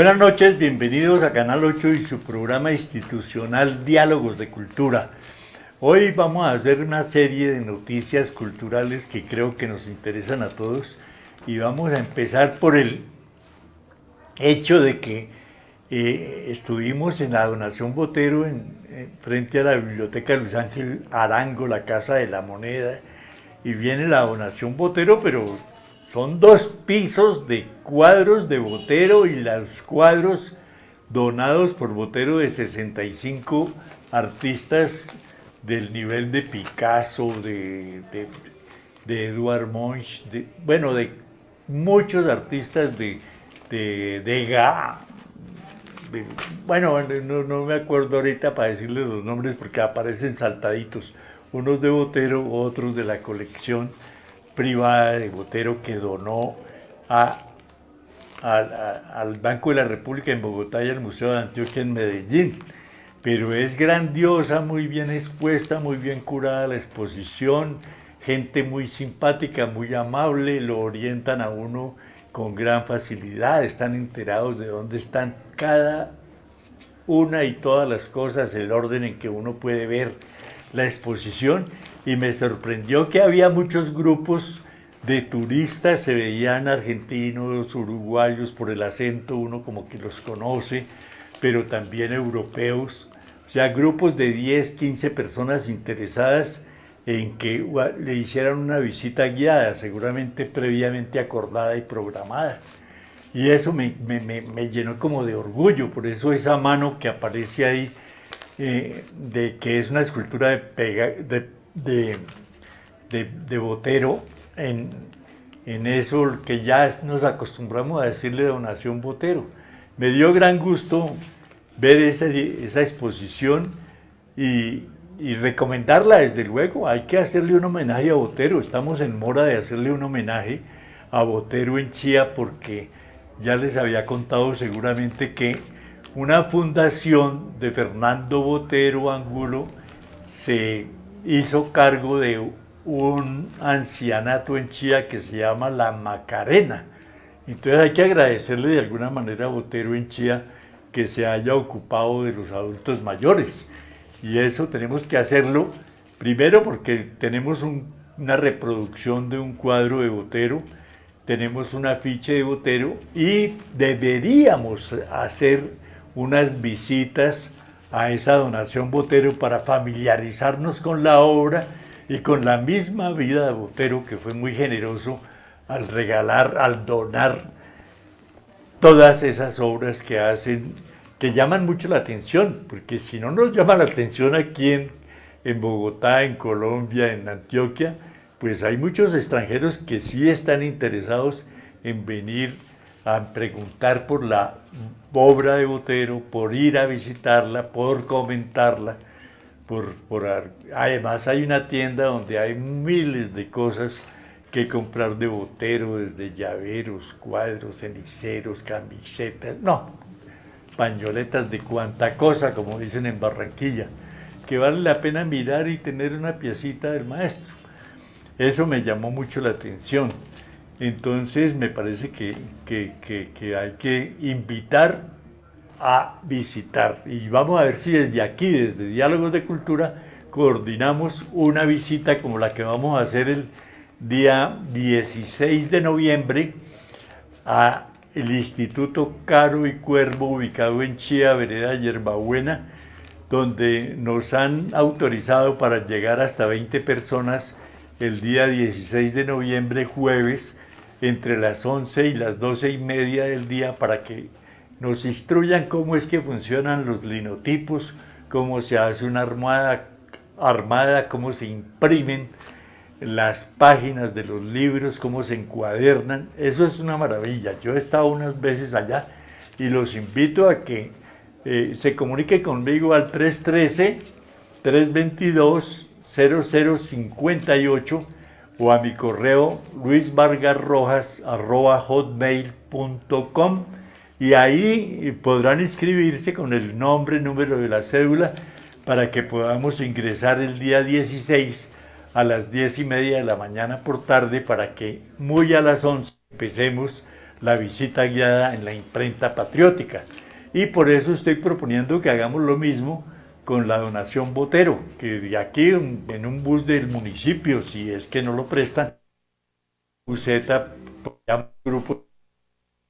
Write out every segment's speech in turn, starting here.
Buenas noches, bienvenidos a Canal 8 y su programa institucional Diálogos de Cultura. Hoy vamos a hacer una serie de noticias culturales que creo que nos interesan a todos y vamos a empezar por el hecho de que estuvimos en la donación Botero frente a la biblioteca Luis Ángel Arango, la Casa de la Moneda, y viene la donación Botero, pero son 2 pisos de cuadros de Botero y los cuadros donados por Botero de 65 artistas del nivel de Picasso, de Edouard Munch, de muchos artistas de Degas. No me acuerdo ahorita para decirles los nombres porque aparecen saltaditos. Unos de Botero, otros de la colección privada de Botero que donó al Banco de la República en Bogotá y al Museo de Antioquia en Medellín. Pero es grandiosa, muy bien expuesta, muy bien curada la exposición, gente muy simpática, muy amable, lo orientan a uno con gran facilidad, están enterados de dónde están cada una y todas las cosas, el orden en que uno puede ver la exposición, y me sorprendió que había muchos grupos de turistas, se veían argentinos, uruguayos, por el acento uno como que los conoce, pero también europeos, o sea, grupos de 10, 15 personas interesadas en que le hicieran una visita guiada, seguramente previamente acordada y programada. Y eso me llenó como de orgullo, por eso esa mano que aparece ahí, de que es una escultura de Botero, en eso que ya nos acostumbramos a decirle donación Botero. Me dio gran gusto ver esa exposición y recomendarla desde luego. Hay que hacerle un homenaje a Botero, estamos en mora de hacerle un homenaje a Botero en Chía, porque ya les había contado seguramente que una fundación de Fernando Botero Angulo se hizo cargo de un ancianato en Chía que se llama La Macarena. Entonces hay que agradecerle de alguna manera a Botero en Chía que se haya ocupado de los adultos mayores. Y eso tenemos que hacerlo primero porque tenemos una reproducción de un cuadro de Botero, tenemos un afiche de Botero y deberíamos hacer unas visitas a esa donación Botero para familiarizarnos con la obra y con la misma vida de Botero, que fue muy generoso al regalar, al donar todas esas obras que hacen, que llaman mucho la atención, porque si no nos llama la atención aquí en Bogotá, en Colombia, en Antioquia, pues hay muchos extranjeros que sí están interesados en venir a preguntar por la obra de Botero, por ir a visitarla, por comentarla. Además hay una tienda donde hay miles de cosas que comprar de Botero, desde llaveros, cuadros, ceniceros, camisetas, pañoletas de cuanta cosa, como dicen en Barranquilla, que vale la pena mirar y tener una piecita del maestro. Eso me llamó mucho la atención. Entonces me parece que hay que invitar a visitar. Y vamos a ver si desde aquí, desde Diálogos de Cultura, coordinamos una visita como la que vamos a hacer el día 16 de noviembre a el Instituto Caro y Cuervo, ubicado en Chía, vereda Yerbabuena, donde nos han autorizado para llegar hasta 20 personas el día 16 de noviembre, jueves, entre las 11 y las 12:30 del día, para que nos instruyan cómo es que funcionan los linotipos, cómo se hace una armada, cómo se imprimen las páginas de los libros, cómo se encuadernan. Eso es una maravilla. Yo he estado unas veces allá y los invito a que se comunique conmigo al 313-322-0058 o a mi correo luisvargasrojas@hotmail.com, y ahí podrán inscribirse con el nombre, número de la cédula, para que podamos ingresar el día 16 a las 10:30 de la mañana por tarde, para que muy a las 11 empecemos la visita guiada en la imprenta patriótica. Y por eso estoy proponiendo que hagamos lo mismo con la donación Botero, que de aquí en un bus del municipio, si es que no lo prestan, buseta, llama un grupo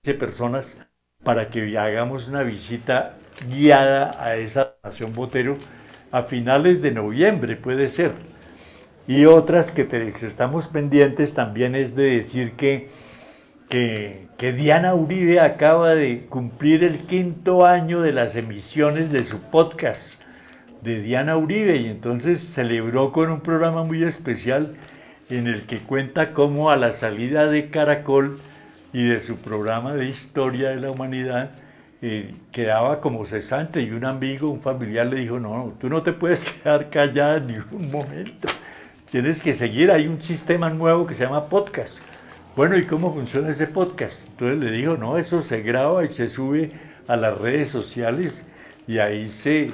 de personas para que hagamos una visita guiada a esa donación Botero a finales de noviembre, puede ser. Y otras que estamos pendientes también es de decir que Diana Uribe acaba de cumplir el 5.º año de las emisiones de su podcast de Diana Uribe, y entonces celebró con un programa muy especial en el que cuenta cómo a la salida de Caracol y de su programa de historia de la humanidad quedaba como cesante, y un amigo, un familiar le dijo: no, tú no te puedes quedar callada ni un momento, tienes que seguir, hay un sistema nuevo que se llama podcast. Bueno, ¿y cómo funciona ese podcast? Entonces le dijo: no, eso se graba y se sube a las redes sociales, y ahí se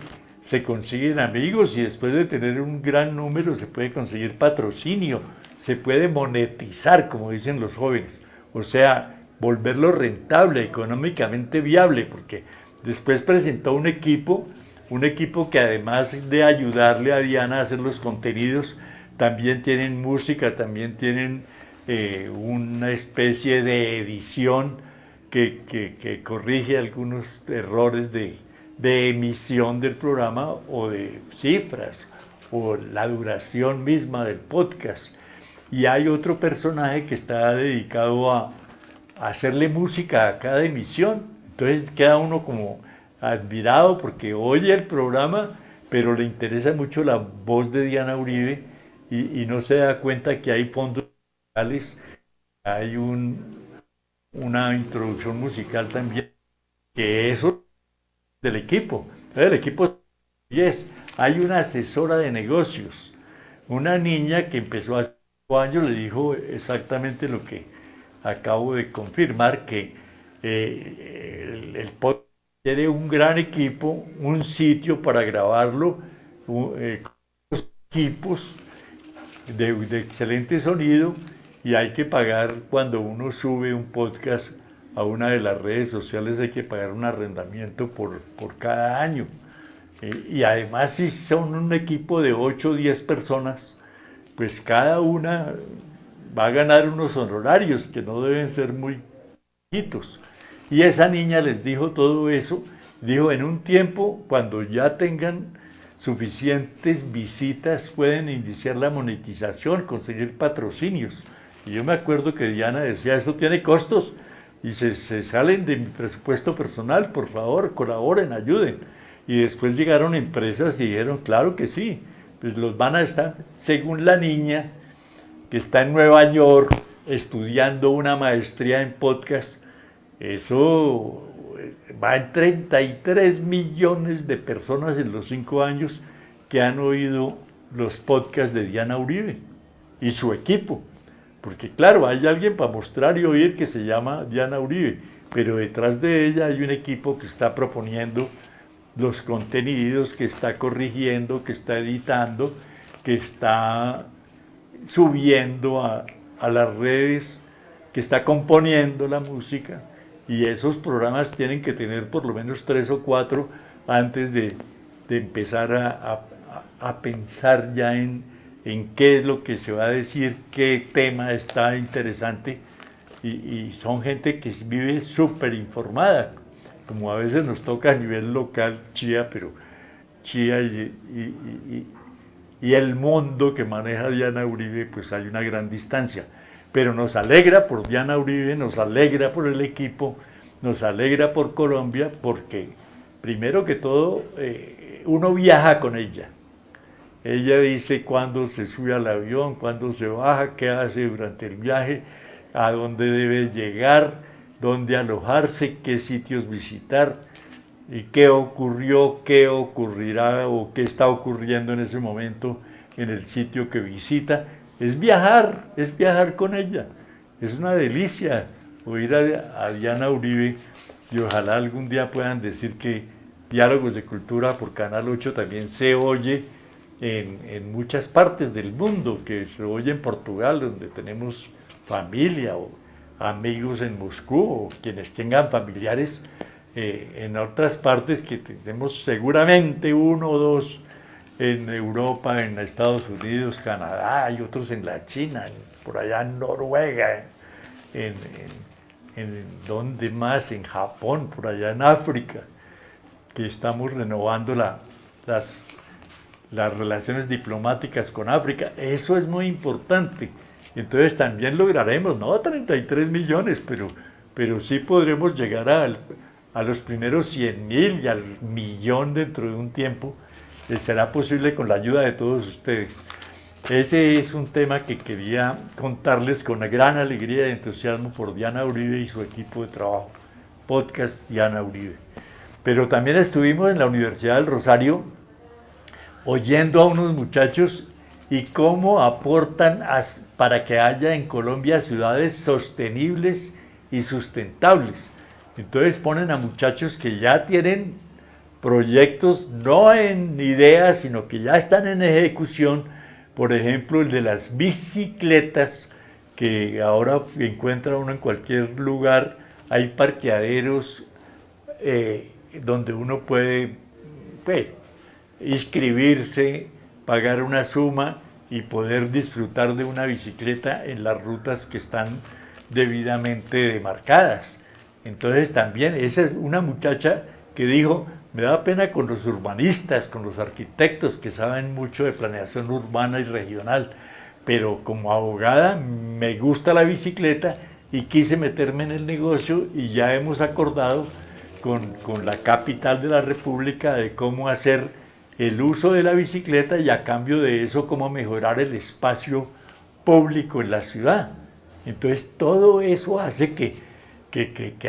consiguen amigos, y después de tener un gran número se puede conseguir patrocinio, se puede monetizar, como dicen los jóvenes, o sea, volverlo rentable, económicamente viable, porque después presentó un equipo que además de ayudarle a Diana a hacer los contenidos, también tienen música, también tienen una especie de edición que corrige algunos errores de emisión del programa, o de cifras, o la duración misma del podcast. Y hay otro personaje que está dedicado a hacerle música a cada emisión. Entonces queda uno como admirado porque oye el programa, pero le interesa mucho la voz de Diana Uribe, y no se da cuenta que hay fondos musicales, hay una introducción musical también, que eso del equipo. El equipo es, hay una asesora de negocios, una niña que empezó hace 5 años, le dijo exactamente lo que acabo de confirmar, que el podcast tiene un gran equipo, un sitio para grabarlo, equipos de excelente sonido, y hay que pagar cuando uno sube un podcast a una de las redes sociales, hay que pagar un arrendamiento por cada año. Y además, si son un equipo de 8 o 10 personas, pues cada una va a ganar unos honorarios que no deben ser muy bajitos. Y esa niña les dijo todo eso, dijo: en un tiempo, cuando ya tengan suficientes visitas, pueden iniciar la monetización, conseguir patrocinios. Y yo me acuerdo que Diana decía: esto tiene costos, y se salen de mi presupuesto personal, por favor, colaboren, ayuden. Y después llegaron empresas y dijeron: claro que sí, pues los van a estar, según la niña, que está en Nueva York estudiando una maestría en podcast, eso va en 33 millones de personas en los 5 años que han oído los podcasts de Diana Uribe y su equipo. Porque claro, hay alguien para mostrar y oír que se llama Diana Uribe, pero detrás de ella hay un equipo que está proponiendo los contenidos, que está corrigiendo, que está editando, que está subiendo a las redes, que está componiendo la música, y esos programas tienen que tener por lo menos 3 o 4 antes de empezar a pensar ya en qué es lo que se va a decir, qué tema está interesante, y son gente que vive súper informada, como a veces nos toca a nivel local, Chía, pero Chía y el mundo que maneja Diana Uribe, pues hay una gran distancia. Pero nos alegra por Diana Uribe, nos alegra por el equipo, nos alegra por Colombia, porque primero que todo uno viaja con ella. Ella dice cuándo se sube al avión, cuándo se baja, qué hace durante el viaje, a dónde debe llegar, dónde alojarse, qué sitios visitar, y qué ocurrió, qué ocurrirá o qué está ocurriendo en ese momento en el sitio que visita. Es viajar con ella. Es una delicia oír a Diana Uribe, y ojalá algún día puedan decir que Diálogos de Cultura por Canal 8 también se oye en muchas partes del mundo, que se oye en Portugal, donde tenemos familia, amigos en Moscú o quienes tengan familiares en otras partes, que tenemos seguramente uno o dos en Europa, en Estados Unidos, Canadá, y otros en la China, por allá en Noruega, en, donde más, en Japón, por allá en África, que estamos renovando las relaciones diplomáticas con África. Eso es muy importante. Entonces también lograremos, no 33 millones, pero sí podremos llegar a los primeros 100.000 y al millón dentro de un tiempo. Será posible con la ayuda de todos ustedes. Ese es un tema que quería contarles con gran alegría y entusiasmo por Diana Uribe y su equipo de trabajo. Podcast Diana Uribe. Pero también estuvimos en la Universidad del Rosario oyendo a unos muchachos y cómo aportan para que haya en Colombia ciudades sostenibles y sustentables. Entonces ponen a muchachos que ya tienen proyectos no en ideas, sino que ya están en ejecución. Por ejemplo, el de las bicicletas, que ahora encuentra uno en cualquier lugar. Hay parqueaderos donde uno puede, pues, inscribirse, pagar una suma y poder disfrutar de una bicicleta en las rutas que están debidamente demarcadas. Entonces también esa es una muchacha que dijo, me da pena con los urbanistas, con los arquitectos que saben mucho de planeación urbana y regional, pero como abogada me gusta la bicicleta y quise meterme en el negocio y ya hemos acordado con la capital de la República de cómo hacer el uso de la bicicleta y a cambio de eso cómo mejorar el espacio público en la ciudad. Entonces todo eso hace que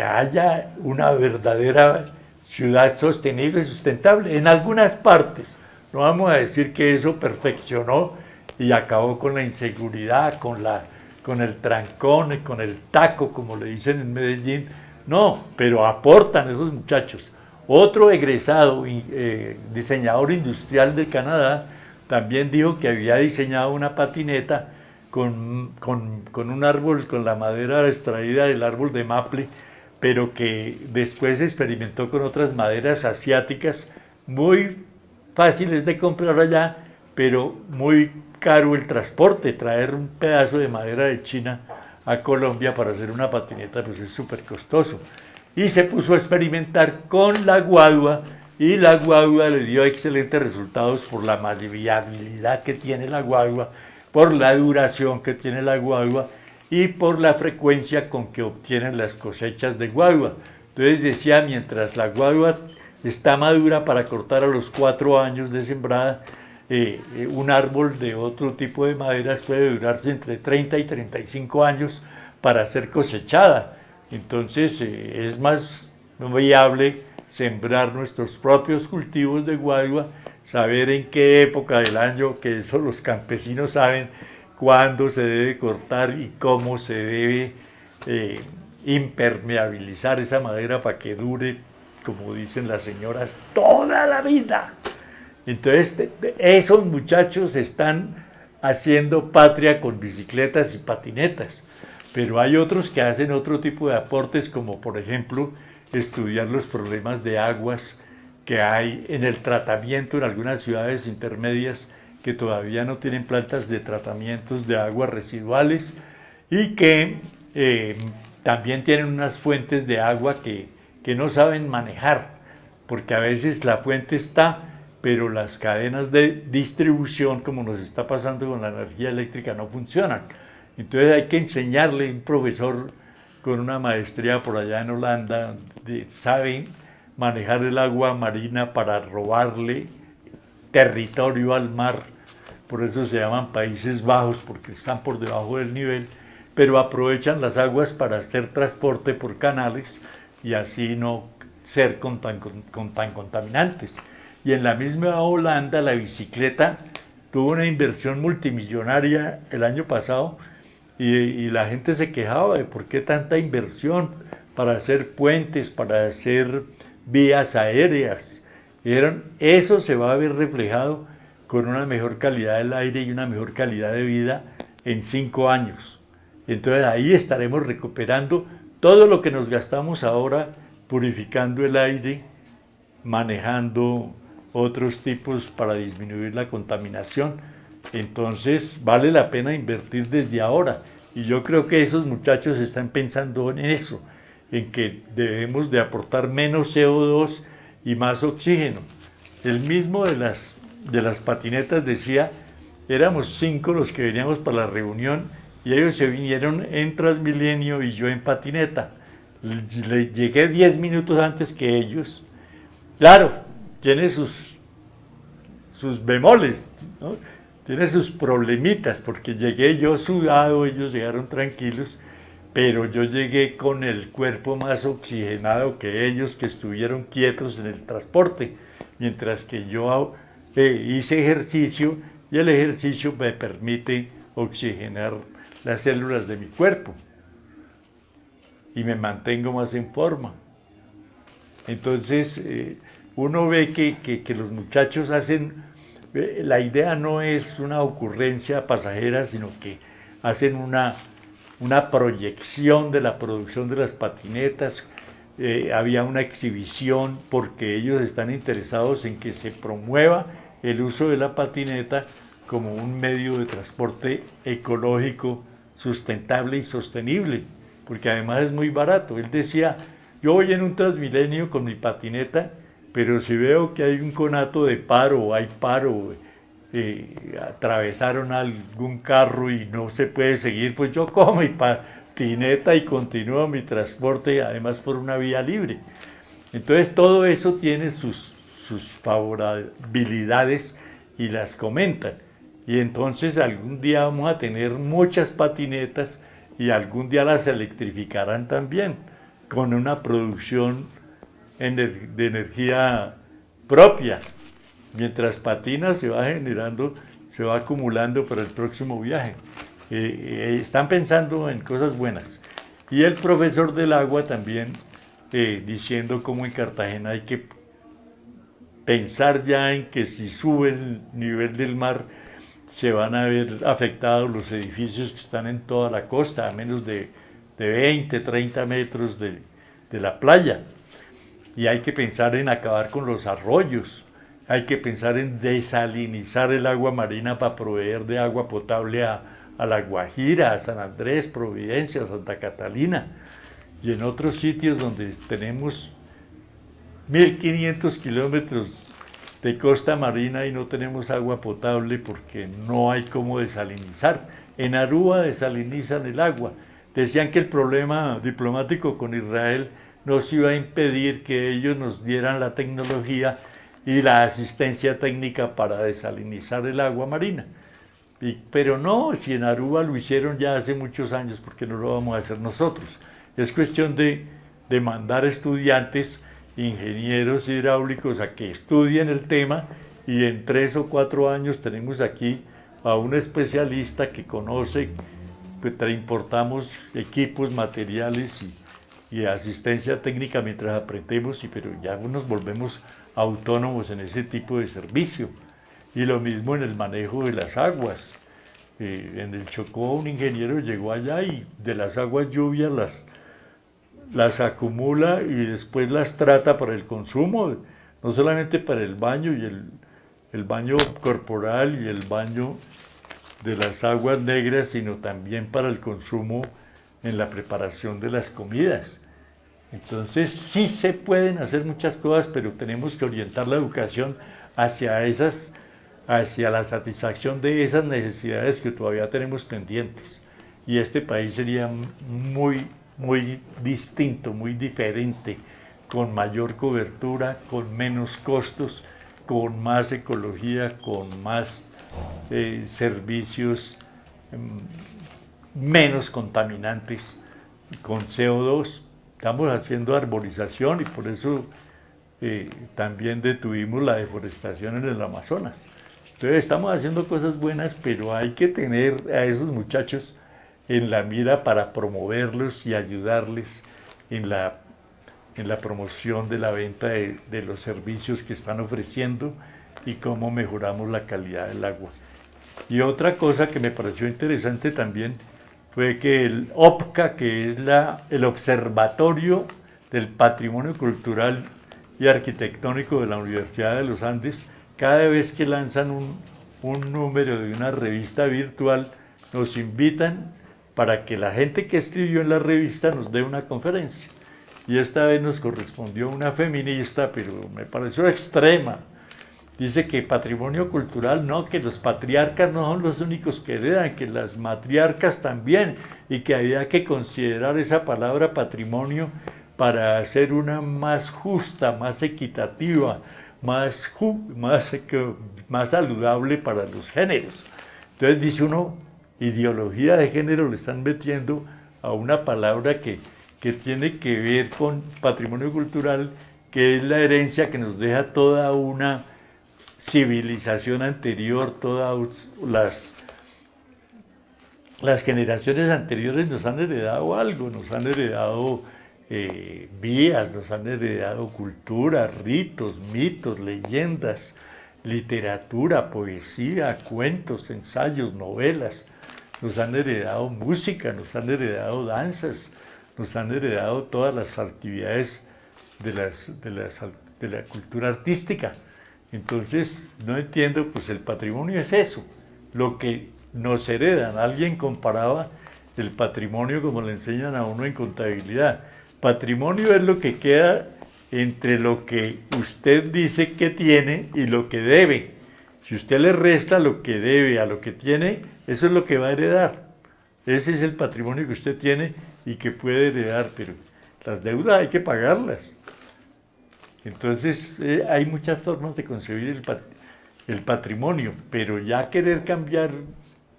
haya una verdadera ciudad sostenible y sustentable en algunas partes. No vamos a decir que eso perfeccionó y acabó con la inseguridad, con el trancón, con el taco, como le dicen en Medellín. No, pero aportan esos muchachos. Otro egresado, diseñador industrial de Canadá, también dijo que había diseñado una patineta con un árbol, con la madera extraída del árbol de maple, pero que después experimentó con otras maderas asiáticas muy fáciles de comprar allá, pero muy caro el transporte. Traer un pedazo de madera de China a Colombia para hacer una patineta pues es súper costoso. Y se puso a experimentar con la guadua y la guadua le dio excelentes resultados por la maleabilidad que tiene la guadua, por la duración que tiene la guadua y por la frecuencia con que obtienen las cosechas de guadua. Entonces decía, mientras la guadua está madura para cortar a los 4 años de sembrada, un árbol de otro tipo de maderas puede durarse entre 30 y 35 años para ser cosechada. Entonces es más viable sembrar nuestros propios cultivos de guadua, saber en qué época del año, que eso los campesinos saben cuándo se debe cortar y cómo se debe impermeabilizar esa madera para que dure, como dicen las señoras, toda la vida. Entonces esos muchachos están haciendo patria con bicicletas y patinetas, pero hay otros que hacen otro tipo de aportes, como por ejemplo estudiar los problemas de aguas que hay en el tratamiento en algunas ciudades intermedias que todavía no tienen plantas de tratamientos de aguas residuales y que también tienen unas fuentes de agua que no saben manejar, porque a veces la fuente está, pero las cadenas de distribución, como nos está pasando con la energía eléctrica, no funcionan. Entonces hay que enseñarle a un profesor con una maestría por allá en Holanda, sabe manejar el agua marina para robarle territorio al mar. Por eso se llaman Países Bajos, porque están por debajo del nivel, pero aprovechan las aguas para hacer transporte por canales y así no ser tan contaminantes. Y en la misma Holanda la bicicleta tuvo una inversión multimillonaria el año pasado y la gente se quejaba de por qué tanta inversión para hacer puentes, para hacer vías aéreas. Eso se va a ver reflejado con una mejor calidad del aire y una mejor calidad de vida en 5 años. Entonces ahí estaremos recuperando todo lo que nos gastamos ahora purificando el aire, manejando otros tipos para disminuir la contaminación. Entonces vale la pena invertir desde ahora. Y yo creo que esos muchachos están pensando en eso, en que debemos de aportar menos CO2 y más oxígeno. El mismo de las patinetas decía, éramos 5 los que veníamos para la reunión y ellos se vinieron en Transmilenio y yo en patineta. Llegué 10 minutos antes que ellos. Claro, tiene sus bemoles, ¿no? Tiene sus problemitas, porque llegué yo sudado, ellos llegaron tranquilos, pero yo llegué con el cuerpo más oxigenado que ellos, que estuvieron quietos en el transporte, mientras que yo hice ejercicio y el ejercicio me permite oxigenar las células de mi cuerpo y me mantengo más en forma. Entonces, uno ve que los muchachos hacen, la idea no es una ocurrencia pasajera, sino que hacen una proyección de la producción de las patinetas. Había una exhibición porque ellos están interesados en que se promueva el uso de la patineta como un medio de transporte ecológico, sustentable y sostenible, porque además es muy barato. Él decía, yo voy en un Transmilenio con mi patineta, pero si veo que hay un conato de paro o hay paro, atravesaron algún carro y no se puede seguir, pues yo cojo mi patineta y continúo mi transporte, además por una vía libre. Entonces todo eso tiene sus favorabilidades y las comentan. Y entonces algún día vamos a tener muchas patinetas y algún día las electrificarán también, con una producción de energía propia. Mientras patina se va generando, se va acumulando para el próximo viaje. Están pensando en cosas buenas. Y el profesor del agua también diciendo cómo en Cartagena hay que pensar ya en que si sube el nivel del mar se van a ver afectados los edificios que están en toda la costa, a menos de 20, 30 metros de la playa. Y hay que pensar en acabar con los arroyos, hay que pensar en desalinizar el agua marina para proveer de agua potable a La Guajira, a San Andrés, Providencia, a Santa Catalina y en otros sitios donde tenemos 1500 kilómetros de costa marina y no tenemos agua potable porque no hay cómo desalinizar. En Aruba desalinizan el agua. Decían que el problema diplomático con Israel nos iba a impedir que ellos nos dieran la tecnología y la asistencia técnica para desalinizar el agua marina. Pero no, si en Aruba lo hicieron ya hace muchos años, ¿por qué no lo vamos a hacer nosotros? Es cuestión de mandar estudiantes, ingenieros hidráulicos a que estudien el tema y en 3 o 4 años tenemos aquí a un especialista que conoce, pues importamos equipos, materiales y asistencia técnica mientras aprendemos, pero ya nos volvemos autónomos en ese tipo de servicio. Y lo mismo en el manejo de las aguas. En el Chocó un ingeniero llegó allá y de las aguas lluvias las acumula y después las trata para el consumo, no solamente para el baño y el baño corporal y el baño de las aguas negras, sino también para el consumo en la preparación de las comidas. Entonces sí se pueden hacer muchas cosas, pero tenemos que orientar la educación hacia la satisfacción de esas necesidades que todavía tenemos pendientes. Y este país sería muy distinto, muy diferente, con mayor cobertura, con menos costos, con más ecología, con más servicios menos contaminantes, con CO2. Estamos haciendo arborización y por eso también detuvimos la deforestación en el Amazonas. Entonces estamos haciendo cosas buenas, pero hay que tener a esos muchachos en la mira para promoverlos y ayudarles en la promoción de la venta de los servicios que están ofreciendo y cómo mejoramos la calidad del agua. Y otra cosa que me pareció interesante también fue que el OPCA, que es el Observatorio del Patrimonio Cultural y Arquitectónico de la Universidad de los Andes, cada vez que lanzan un número de una revista virtual, nos invitan para que la gente que escribió en la revista nos dé una conferencia. Y esta vez nos correspondió una feminista, pero me pareció extrema. Dice que patrimonio cultural no, que los patriarcas no son los únicos que heredan, que las matriarcas también, y que había que considerar esa palabra patrimonio para hacer una más justa, más equitativa, más saludable para los géneros. Entonces dice uno, ideología de género le están metiendo a una palabra que tiene que ver con patrimonio cultural, que es la herencia que nos deja toda una civilización anterior, todas las generaciones anteriores nos han heredado algo, nos han heredado vías, nos han heredado cultura, ritos, mitos, leyendas, literatura, poesía, cuentos, ensayos, novelas, nos han heredado música, nos han heredado danzas, nos han heredado todas las actividades de la cultura artística. Entonces, no entiendo, pues el patrimonio es eso, lo que nos heredan. Alguien comparaba el patrimonio como le enseñan a uno en contabilidad. Patrimonio es lo que queda entre lo que usted dice que tiene y lo que debe. Si usted le resta lo que debe a lo que tiene, eso es lo que va a heredar. Ese es el patrimonio que usted tiene y que puede heredar, pero las deudas hay que pagarlas. Entonces hay muchas formas de concebir el patrimonio, pero ya querer cambiar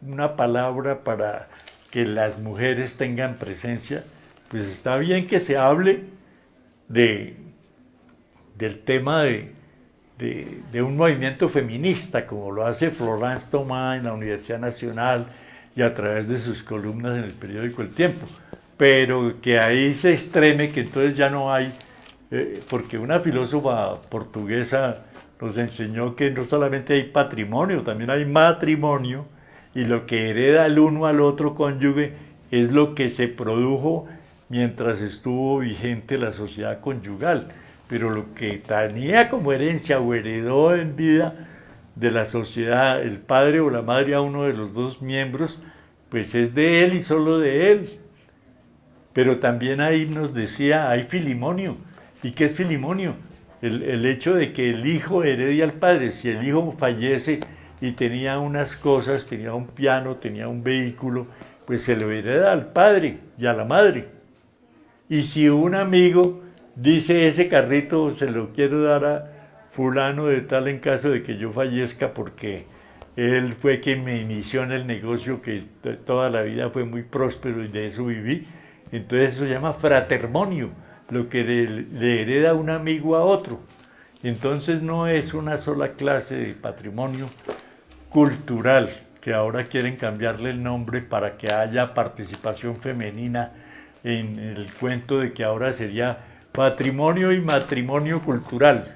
una palabra para que las mujeres tengan presencia, pues está bien que se hable del tema de un movimiento feminista, como lo hace Florence Thomas en la Universidad Nacional y a través de sus columnas en el periódico El Tiempo, pero que ahí se extreme, que entonces ya no hay, porque una filósofa portuguesa nos enseñó que no solamente hay patrimonio, también hay matrimonio, y lo que hereda el uno al otro cónyuge es lo que se produjo mientras estuvo vigente la sociedad conyugal, pero lo que tenía como herencia o heredó en vida de la sociedad el padre o la madre a uno de los dos miembros, pues es de él y solo de él. Pero también ahí nos decía, hay filimonio. ¿Y qué es filimonio? El hecho de que el hijo herede al padre. Si el hijo fallece y tenía unas cosas, tenía un piano, tenía un vehículo, pues se lo hereda al padre y a la madre. Y si un amigo dice, ese carrito se lo quiero dar a fulano de tal en caso de que yo fallezca, porque él fue quien me inició en el negocio que toda la vida fue muy próspero y de eso viví, entonces eso se llama fratermonio, lo que le hereda un amigo a otro. Entonces no es una sola clase de patrimonio cultural, que ahora quieren cambiarle el nombre para que haya participación femenina en el cuento de que ahora sería patrimonio y matrimonio cultural.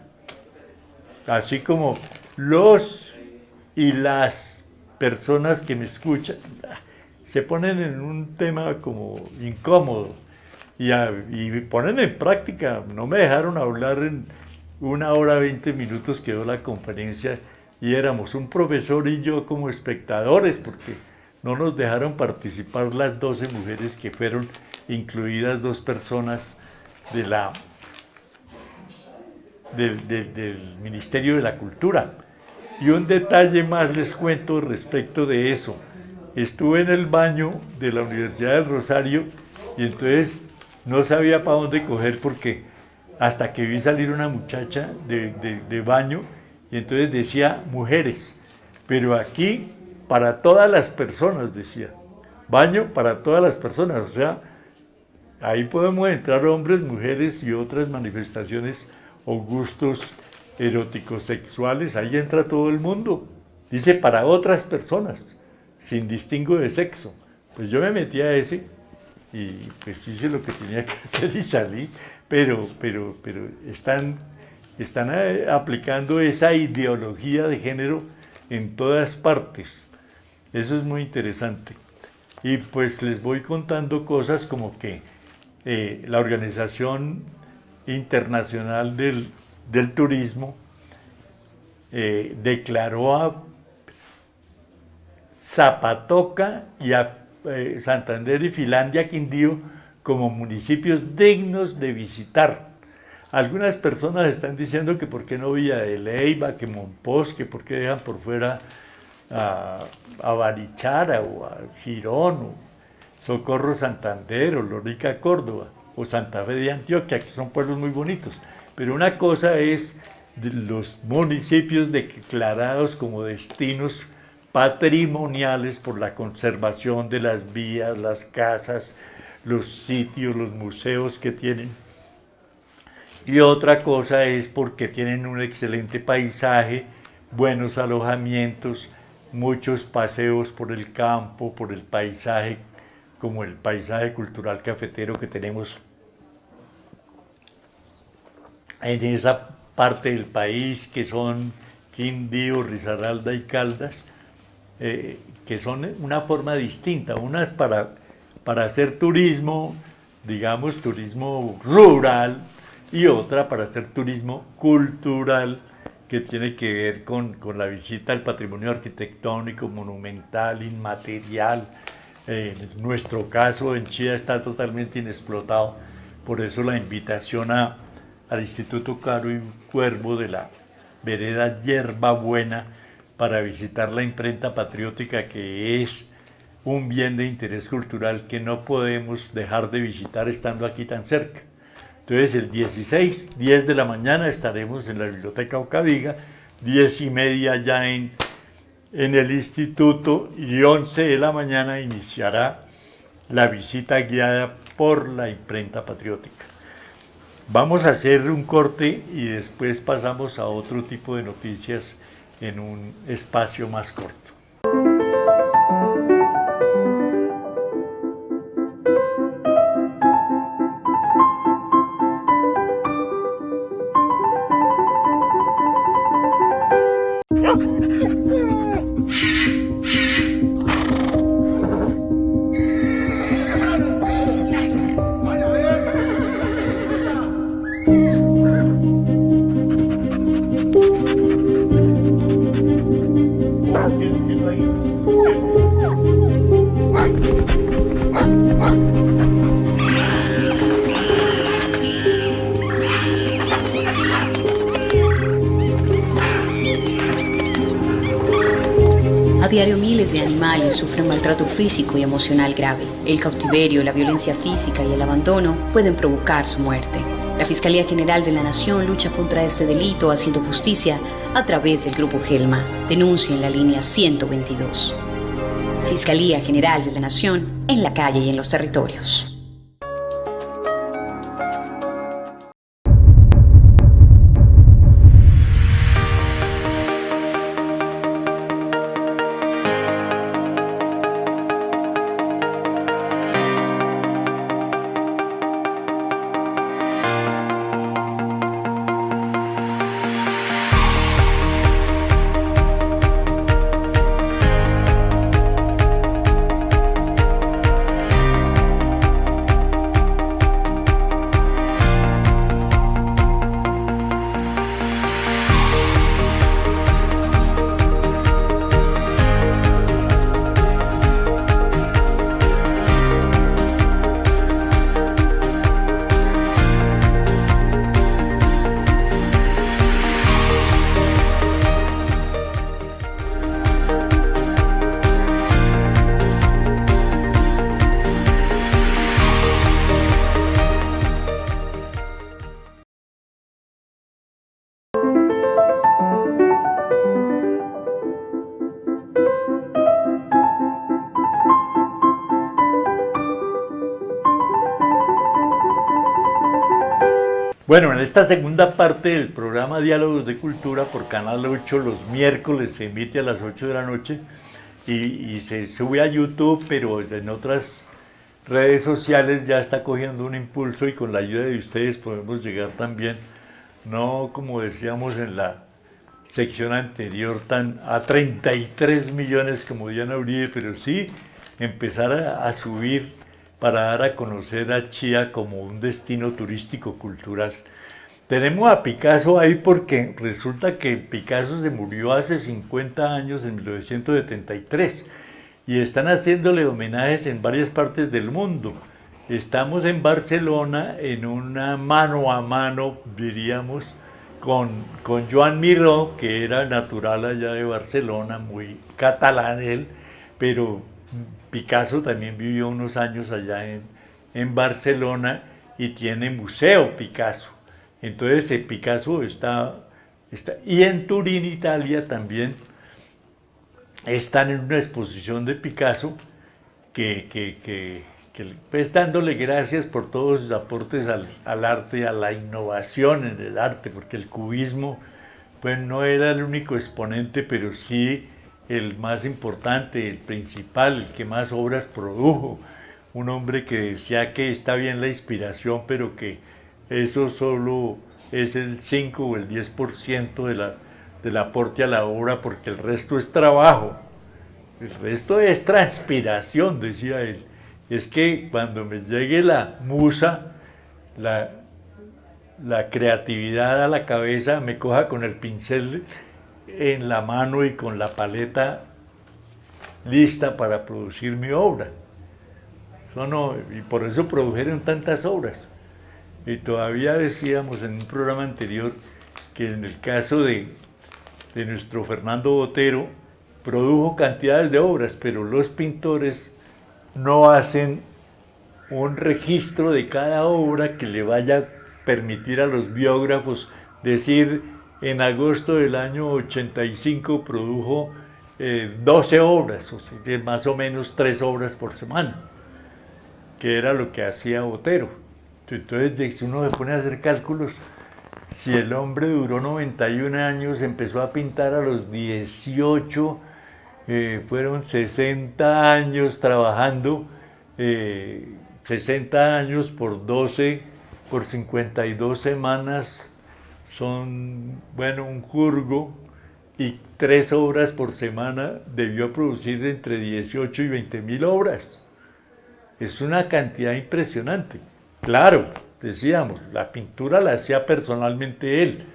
Así como los y las personas que me escuchan se ponen en un tema como incómodo y ponen en práctica. No me dejaron hablar en 1 hora 20 minutos, quedó la conferencia y éramos un profesor y yo como espectadores, porque no nos dejaron participar las 12 mujeres que fueron incluidas, 2 personas del Ministerio de la Cultura. Y un detalle más les cuento respecto de eso. Estuve en el baño de la Universidad del Rosario y entonces no sabía para dónde coger, porque hasta que vi salir una muchacha de baño y entonces decía mujeres, pero aquí para todas las personas decía, baño para todas las personas, o sea, ahí podemos entrar hombres, mujeres y otras manifestaciones o gustos eróticos sexuales, ahí entra todo el mundo. Dice para otras personas, sin distingo de sexo. Pues yo me metí a ese y pues hice lo que tenía que hacer y salí, pero están aplicando esa ideología de género en todas partes. Eso es muy interesante. y pues les voy contando cosas como que la Organización Internacional del Turismo declaró a Zapatoca y a Santander y Finlandia Quindío como municipios dignos de visitar. Algunas personas están diciendo que por qué no Villa de Leyva, que Monpós, que por qué dejan por fuera a Barichara o a Girón, o Socorro Santander, o Lorica Córdoba, o Santa Fe de Antioquia, que son pueblos muy bonitos. Pero una cosa es los municipios declarados como destinos patrimoniales por la conservación de las vías, las casas, los sitios, los museos que tienen. Y otra cosa es porque tienen un excelente paisaje, buenos alojamientos, muchos paseos por el campo, por el paisaje, como el paisaje cultural cafetero que tenemos en esa parte del país, que son Quindío, Risaralda y Caldas, que son una forma distinta, unas para hacer turismo, digamos turismo rural, y otra para hacer turismo cultural, que tiene que ver con la visita al patrimonio arquitectónico, monumental, inmaterial. En nuestro caso en Chía está totalmente inexplotado, por eso la invitación al Instituto Caro y Cuervo de la vereda Hierbabuena para visitar la imprenta patriótica, que es un bien de interés cultural que no podemos dejar de visitar estando aquí tan cerca. Entonces el 16, 10 de la mañana estaremos en la Biblioteca Ocaviga, 10:30 ya en el instituto, y 11 de la mañana iniciará la visita guiada por la imprenta patriótica. Vamos a hacer un corte y después pasamos a otro tipo de noticias en un espacio más corto. A diario miles de animales sufren maltrato físico y emocional grave. El cautiverio, la violencia física y el abandono pueden provocar su muerte. La Fiscalía General de la Nación lucha contra este delito haciendo justicia a través del Grupo Gelma. Denuncia en la línea 122. Fiscalía General de la Nación, en la calle y en los territorios. Bueno, en esta segunda parte del programa Diálogos de Cultura por Canal 8, los miércoles se emite a las 8 de la noche y se sube a YouTube, pero en otras redes sociales ya está cogiendo un impulso, y con la ayuda de ustedes podemos llegar también, no como decíamos en la sección anterior, a 33 millones como Diana Uribe, pero sí empezar a subir para dar a conocer a Chía como un destino turístico cultural. Tenemos a Picasso ahí porque resulta que Picasso se murió hace 50 años, en 1973, y están haciéndole homenajes en varias partes del mundo. Estamos en Barcelona en una mano a mano, diríamos, con Joan Miró, que era natural allá de Barcelona, muy catalán él, pero Picasso también vivió unos años allá en Barcelona y tiene Museo Picasso. Entonces Picasso está. Y en Turín, Italia, también están en una exposición de Picasso que pues dándole gracias por todos sus aportes al arte, a la innovación en el arte, porque el cubismo pues no era el único exponente, pero sí el más importante, el principal, el que más obras produjo. Un hombre que decía que está bien la inspiración, pero que eso solo es el 5 o el 10% del aporte a la obra, porque el resto es trabajo, el resto es transpiración, decía él. Es que cuando me llegue la musa, la creatividad a la cabeza, me coja con el pincel en la mano y con la paleta lista para producir mi obra. Y por eso produjeron tantas obras. Y todavía decíamos en un programa anterior que en el caso de nuestro Fernando Botero, produjo cantidades de obras, pero los pintores no hacen un registro de cada obra que le vaya a permitir a los biógrafos decir, en agosto del año 85 produjo 12 obras, o sea, más o menos 3 obras por semana, que era lo que hacía Botero. Entonces, si uno se pone a hacer cálculos, si el hombre duró 91 años, empezó a pintar a los 18, fueron 60 años trabajando, 60 años por 12, por 52 semanas, son, bueno, un jurgo, y 3 obras por semana, debió producir entre 18 y 20.000 obras. Es una cantidad impresionante. Claro, decíamos, la pintura la hacía personalmente él,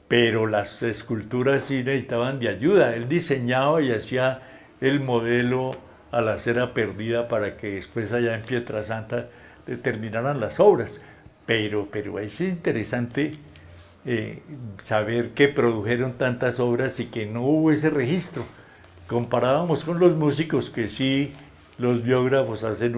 pero las esculturas sí necesitaban de ayuda. Él diseñaba y hacía el modelo a la cera perdida para que después allá en Pietrasanta terminaran las obras. Pero es interesante saber que produjeron tantas obras y que no hubo ese registro. Comparábamos con los músicos que sí, los biógrafos hacen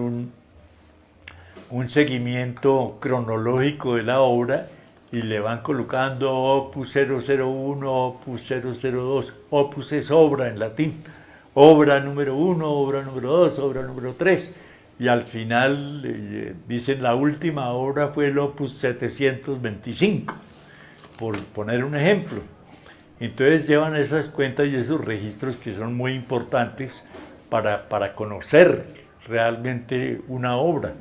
un seguimiento cronológico de la obra y le van colocando opus 001, opus 002, opus es obra en latín, obra número 1, obra número 2, obra número 3, y al final dicen la última obra fue el opus 725, por poner un ejemplo. Entonces llevan esas cuentas y esos registros que son muy importantes para conocer realmente una obra.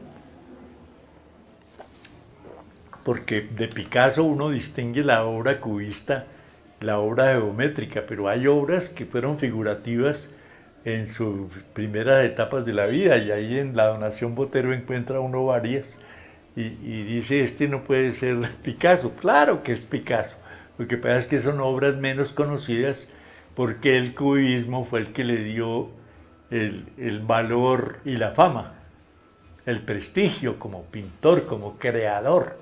Porque de Picasso uno distingue la obra cubista, la obra geométrica, pero hay obras que fueron figurativas en sus primeras etapas de la vida, y ahí en la Donación Botero encuentra uno varias, y dice, este no puede ser Picasso. Claro que es Picasso, lo que pasa es que son obras menos conocidas, porque el cubismo fue el que le dio el valor y la fama, el prestigio como pintor, como creador.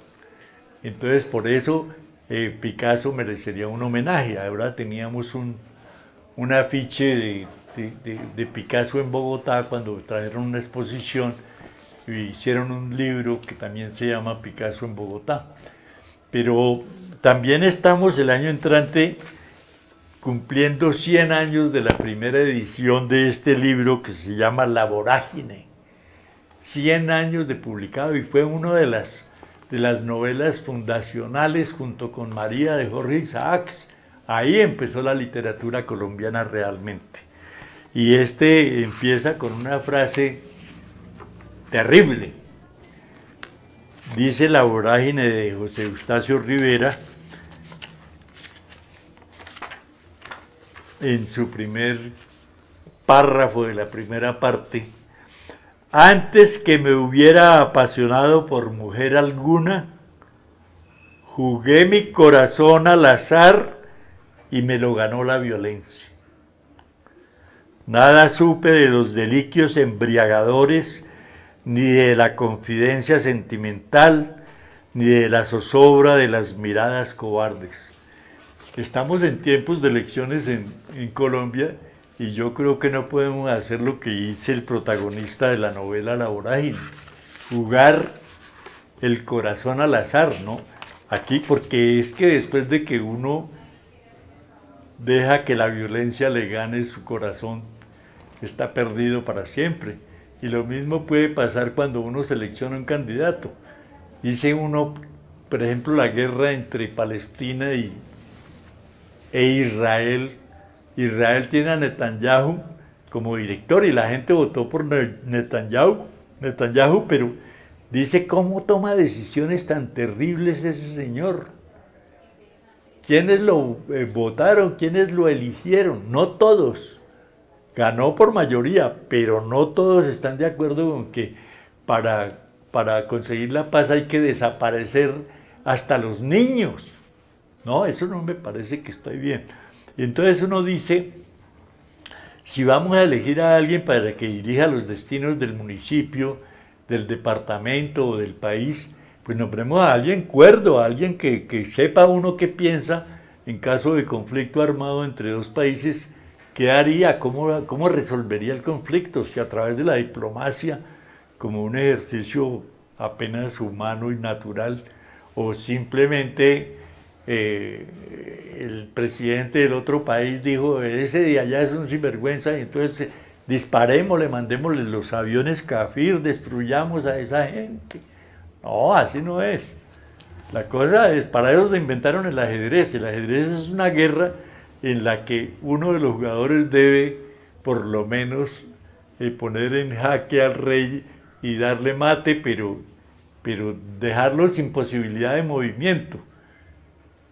Entonces, por eso Picasso merecería un homenaje. Ahora teníamos un afiche de Picasso en Bogotá cuando trajeron una exposición y hicieron un libro que también se llama Picasso en Bogotá. Pero también estamos el año entrante cumpliendo 100 años de la primera edición de este libro que se llama La Vorágine. 100 años de publicado, y fue una de las novelas fundacionales junto con María de Jorge Isaacs. Ahí empezó la literatura colombiana realmente. Y empieza con una frase terrible. Dice La Vorágine de José Eustacio Rivera en su primer párrafo de la primera parte. Antes que me hubiera apasionado por mujer alguna, jugué mi corazón al azar y me lo ganó la violencia. Nada supe de los delicios embriagadores, ni de la confidencia sentimental, ni de la zozobra de las miradas cobardes. Estamos en tiempos de elecciones en Colombia y yo creo que no podemos hacer lo que hizo el protagonista de la novela La Vorágine, jugar el corazón al azar, ¿no? Aquí, porque es que después de que uno deja que la violencia le gane su corazón, está perdido para siempre. Y lo mismo puede pasar cuando uno selecciona un candidato. Dice uno, por ejemplo, la guerra entre Palestina e Israel. Israel tiene a Netanyahu como director y la gente votó por Netanyahu, pero dice cómo toma decisiones tan terribles ese señor. ¿Quiénes lo votaron? ¿Quiénes lo eligieron? No todos. Ganó por mayoría, pero no todos están de acuerdo con que para conseguir la paz hay que desaparecer hasta los niños. No, eso no me parece que estoy bien. Y entonces uno dice, si vamos a elegir a alguien para que dirija los destinos del municipio, del departamento o del país, pues nombremos a alguien cuerdo, a alguien que sepa uno qué piensa en caso de conflicto armado entre dos países, qué haría, cómo resolvería el conflicto, si a través de la diplomacia, como un ejercicio apenas humano y natural, o simplemente el presidente del otro país dijo, ese de allá es un sinvergüenza, y entonces disparémosle, mandémosle los aviones Kafir, destruyamos a esa gente. No, así no es. La cosa es, para ellos se inventaron el ajedrez es una guerra en la que uno de los jugadores debe por lo menos poner en jaque al rey y darle mate, pero dejarlo sin posibilidad de movimiento.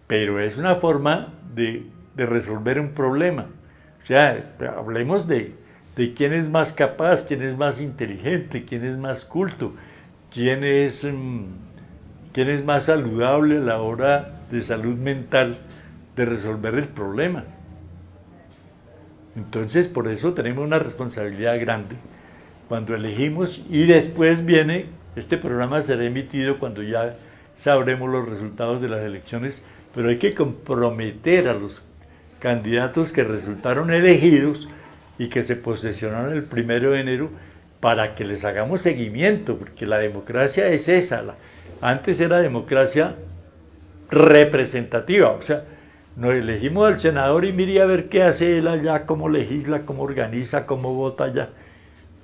Pero es una forma de resolver un problema. O sea, hablemos de quién es más capaz, quién es más inteligente, quién es más culto, quién es más saludable a la hora de salud mental de resolver el problema. Entonces, por eso tenemos una responsabilidad grande cuando elegimos, y después viene, este programa será emitido cuando ya sabremos los resultados de las elecciones, pero hay que comprometer a los candidatos que resultaron elegidos y que se posesionaron el 1 de enero para que les hagamos seguimiento, porque la democracia es esa. Antes era democracia representativa, o sea, nos elegimos al senador y mire a ver qué hace él allá, cómo legisla, cómo organiza, cómo vota allá.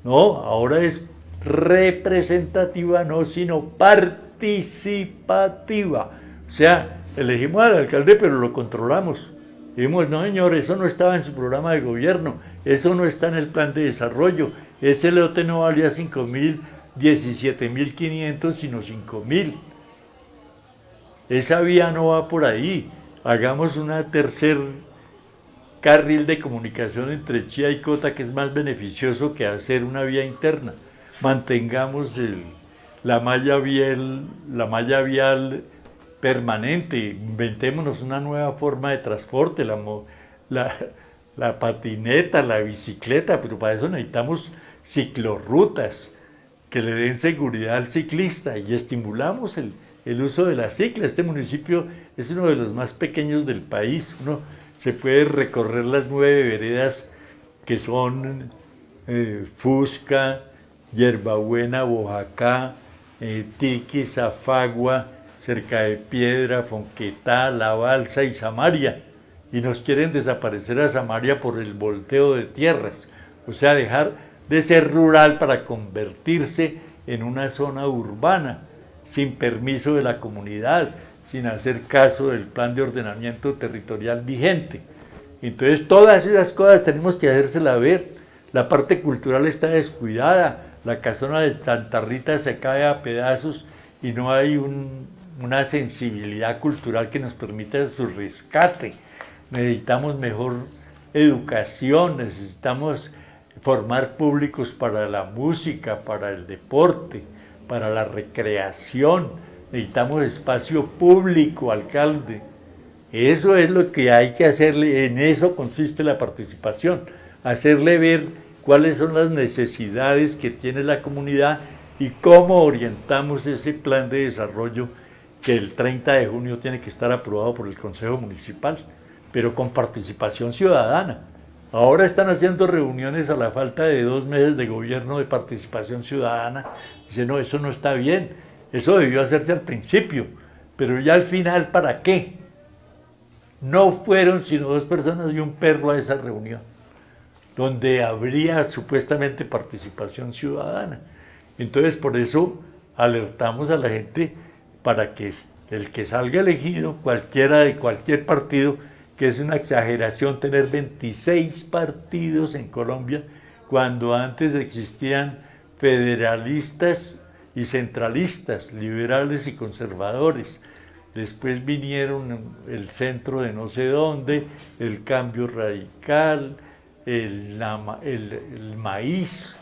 No, ahora es representativa, no, sino participativa. O sea, elegimos al alcalde, pero lo controlamos. Dijimos, no señor, eso no estaba en su programa de gobierno, eso no está en el plan de desarrollo, ese lote no valía 5.000, 17.500, sino 5.000. Esa vía no va por ahí. Hagamos una tercer carril de comunicación entre Chía y Cota, que es más beneficioso que hacer una vía interna. Mantengamos la malla vial permanente, inventémonos una nueva forma de transporte, la patineta, la bicicleta, pero para eso necesitamos ciclorrutas que le den seguridad al ciclista y estimulamos el uso de la cicla. Este municipio es uno de los más pequeños del país. Uno se puede recorrer las 9 veredas que son Fusca, Yerbabuena, Bojacá, Tiqui, Zafagua, Cerca de Piedra, Fonquetá, La Balsa y Samaria. Y nos quieren desaparecer a Samaria por el volteo de tierras. O sea, dejar de ser rural para convertirse en una zona urbana, sin permiso de la comunidad, sin hacer caso del plan de ordenamiento territorial vigente. Entonces, todas esas cosas tenemos que hacérselas ver. La parte cultural está descuidada, la casona de Santa Rita se cae a pedazos y no hay una sensibilidad cultural que nos permita su rescate. Necesitamos mejor educación, necesitamos formar públicos para la música, para el deporte, para la recreación. Necesitamos espacio público, alcalde. Eso es lo que hay que hacerle, en eso consiste la participación, hacerle ver cuáles son las necesidades que tiene la comunidad y cómo orientamos ese plan de desarrollo que el 30 de junio tiene que estar aprobado por el Consejo Municipal, pero con participación ciudadana. Ahora están haciendo reuniones a la falta de 2 meses de gobierno de participación ciudadana. Dice, no, eso no está bien, eso debió hacerse al principio, pero ya al final, ¿para qué? No fueron sino 2 personas y un perro a esa reunión, donde habría supuestamente participación ciudadana. Entonces, por eso alertamos a la gente para que el que salga elegido, cualquiera de cualquier partido, que es una exageración tener 26 partidos en Colombia, cuando antes existían federalistas y centralistas, liberales y conservadores. Después vinieron el centro de no sé dónde, el cambio radical, el maíz.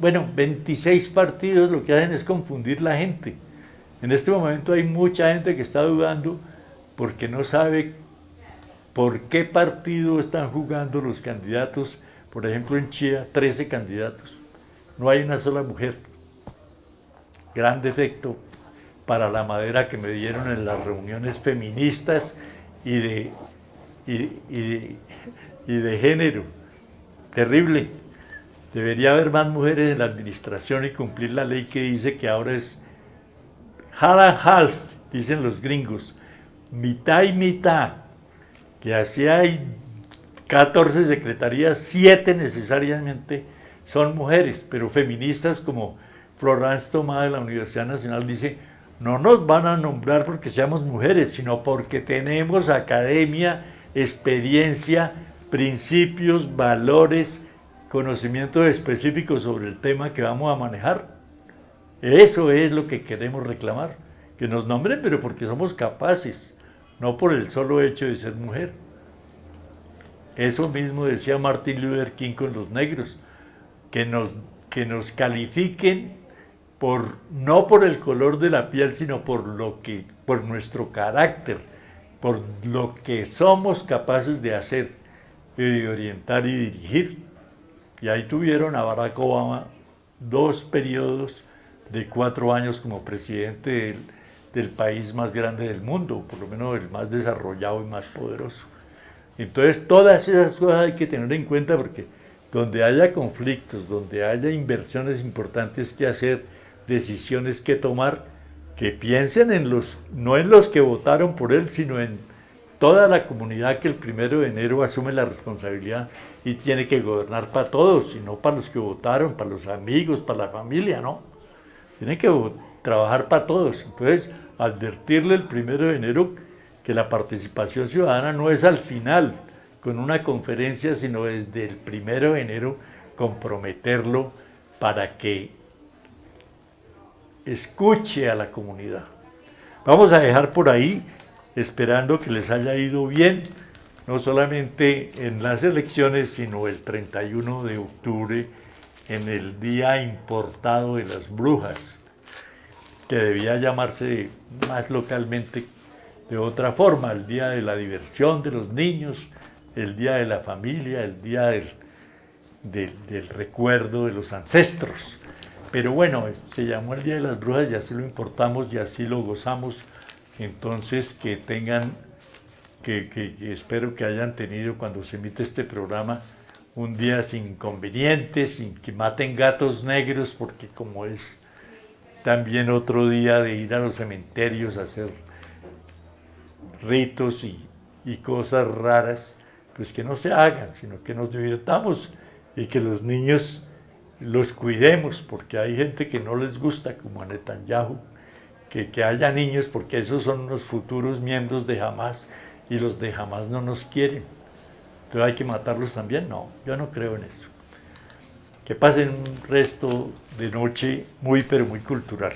Bueno, 26 partidos lo que hacen es confundir la gente. En este momento hay mucha gente que está dudando porque no sabe por qué partido están jugando los candidatos. Por ejemplo, en Chía, 13 candidatos. No hay una sola mujer. Gran defecto para la madera que me dieron en las reuniones feministas y de género. Terrible. Debería haber más mujeres en la administración y cumplir la ley que dice que ahora es half and half, dicen los gringos, mitad y mitad, que así hay 14 secretarías, 7 necesariamente son mujeres, pero feministas como Florence Tomá de la Universidad Nacional dice, no nos van a nombrar porque seamos mujeres, sino porque tenemos academia, experiencia, principios, valores, conocimientos específicos sobre el tema que vamos a manejar. Eso es lo que queremos reclamar, que nos nombren, pero porque somos capaces, no por el solo hecho de ser mujer. Eso mismo decía Martin Luther King con los negros, que nos califiquen no por el color de la piel, sino por nuestro carácter, por lo que somos capaces de hacer, de orientar y dirigir. Y ahí tuvieron a Barack Obama 2 periodos de 4 años como presidente del país más grande del mundo, por lo menos el más desarrollado y más poderoso. Entonces, todas esas cosas hay que tener en cuenta porque donde haya conflictos, donde haya inversiones importantes que hacer, decisiones que tomar, que piensen no en los que votaron por él, sino en toda la comunidad que el 1 de enero asume la responsabilidad y tiene que gobernar para todos, y no para los que votaron, para los amigos, para la familia, no. Tiene que trabajar para todos. Entonces, advertirle el 1 de enero que la participación ciudadana no es al final, con una conferencia, sino desde el 1 de enero comprometerlo para que escuche a la comunidad. Vamos a dejar por ahí, esperando que les haya ido bien, no solamente en las elecciones, sino el 31 de octubre, en el Día Importado de las Brujas, que debía llamarse más localmente de otra forma, el Día de la Diversión de los Niños, el Día de la Familia, el Día del Recuerdo de los Ancestros. Pero bueno, se llamó el Día de las Brujas y así lo importamos y así lo gozamos. Entonces, que tengan, que espero que hayan tenido cuando se emite este programa un día sin inconvenientes, sin que maten gatos negros, porque como es también otro día de ir a los cementerios a hacer ritos y cosas raras, pues que no se hagan, sino que nos divirtamos y que los niños los cuidemos, porque hay gente que no les gusta, como a Netanyahu, que haya niños, porque esos son los futuros miembros de Hamás, y los de Hamás no nos quieren. Entonces hay que matarlos también. No, yo no creo en eso. Que pasen un resto de noche muy, pero muy cultural.